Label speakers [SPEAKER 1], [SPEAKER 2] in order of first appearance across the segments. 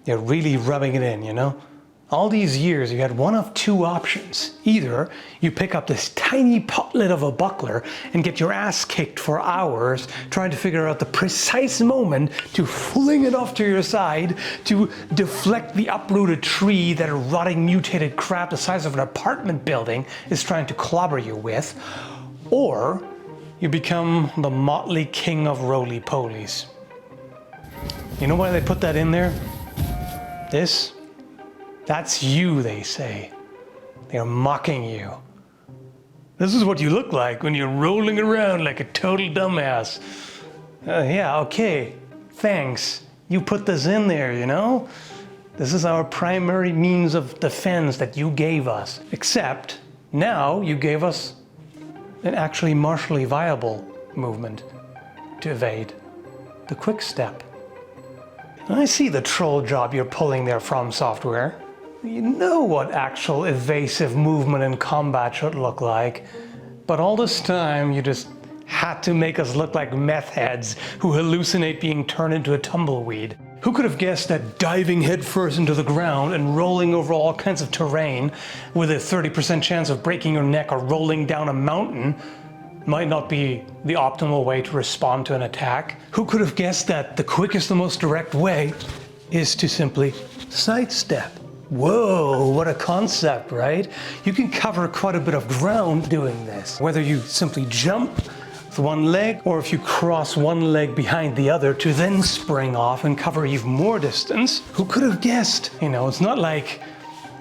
[SPEAKER 1] You're really rubbing it in, you know? All these years, you had one of two options. Either you pick up this tiny potlet of a buckler and get your ass kicked for hours trying to figure out the precise moment to fling it off to your side to deflect the uprooted tree that a rotting mutated crap the size of an apartment building is trying to clobber you with. Or you become the motley king of roly-polies. You know why they put that in there? This? That's you, they say. They're mocking you. This is what you look like when you're rolling around like a total dumbass. Yeah, okay, thanks. You put this in there, you know? This is our primary means of defense that you gave us. Except, now you gave us an actually martially viable movement to evade. The Quickstep. I see the troll job you're pulling there from software. You know what actual evasive movement in combat should look like. But all this time you just had to make us look like meth heads who hallucinate being turned into a tumbleweed. Who could have guessed that diving headfirst into the ground and rolling over all kinds of terrain with a 30% chance of breaking your neck or rolling down a mountain might not be the optimal way to respond to an attack? Who could have guessed that the quickest and most direct way is to simply sidestep? Whoa, what a concept, right? You can cover quite a bit of ground doing this. Whether you simply jump with one leg or if you cross one leg behind the other to then spring off and cover even more distance. Who could have guessed? You know, it's not like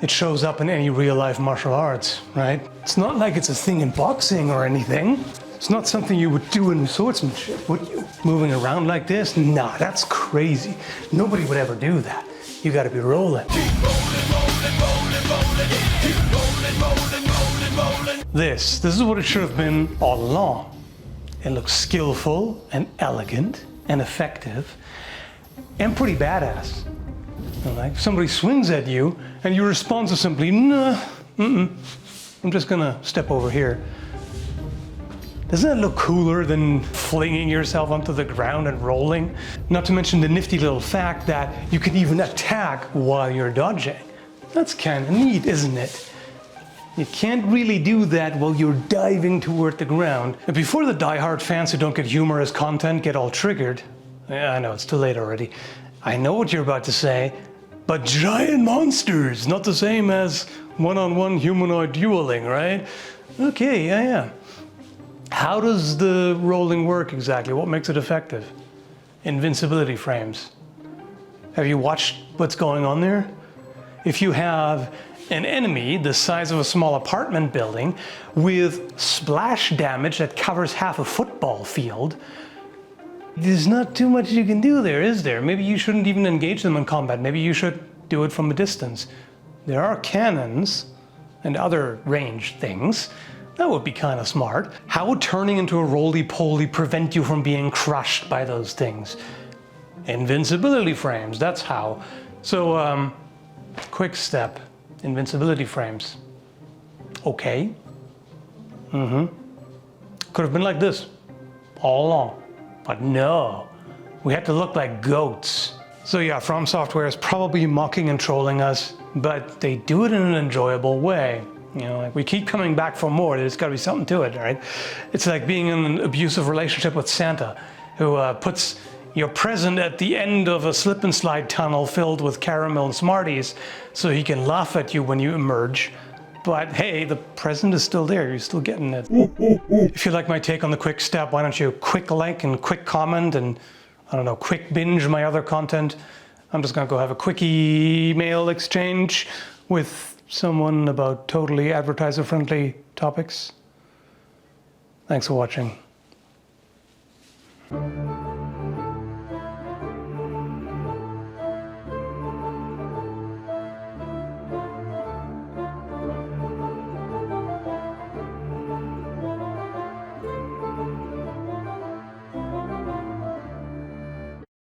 [SPEAKER 1] it shows up in any real life martial arts, right? It's not like it's a thing in boxing or anything. It's not something you would do in swordsmanship, would you? Moving around like this? Nah, that's crazy. Nobody would ever do that. You gotta be rolling. This is what it should have been all along. It looks skillful and elegant and effective and pretty badass. Like somebody swings at you and your response is simply, nah, I'm just gonna step over here. Doesn't that look cooler than flinging yourself onto the ground and rolling? Not to mention the nifty little fact that you can even attack while you're dodging. That's kind of neat, isn't it? You can't really do that while you're diving toward the ground. And before the diehard fans who don't get humorous content get all triggered, yeah, I know it's too late already. I know what you're about to say, but giant monsters, not the same as one-on-one humanoid dueling, right? Okay, yeah. How does the rolling work exactly? What makes it effective? Invincibility frames. Have you watched what's going on there? If you have an enemy the size of a small apartment building with splash damage that covers half a football field, there's not too much you can do there, is there? Maybe you shouldn't even engage them in combat. Maybe you should do it from a distance. There are cannons and other ranged things. That would be kind of smart. How would turning into a roly-poly prevent you from being crushed by those things? Invincibility frames, that's how. So, Quickstep, invincibility frames. Okay. Could have been like this all along. But no, we had to look like goats. So yeah, From Software is probably mocking and trolling us, but they do it in an enjoyable way. You know, like we keep coming back for more. There's got to be something to it, right? It's like being in an abusive relationship with Santa, who puts your present at the end of a slip and slide tunnel filled with caramel and Smarties, so he can laugh at you when you emerge. But hey, the present is still there. You're still getting it. If you like my take on the Quickstep, why don't you quick like and quick comment and, I don't know, quick binge my other content. I'm just gonna go have a quick email exchange with someone about totally advertiser-friendly topics. Thanks for watching.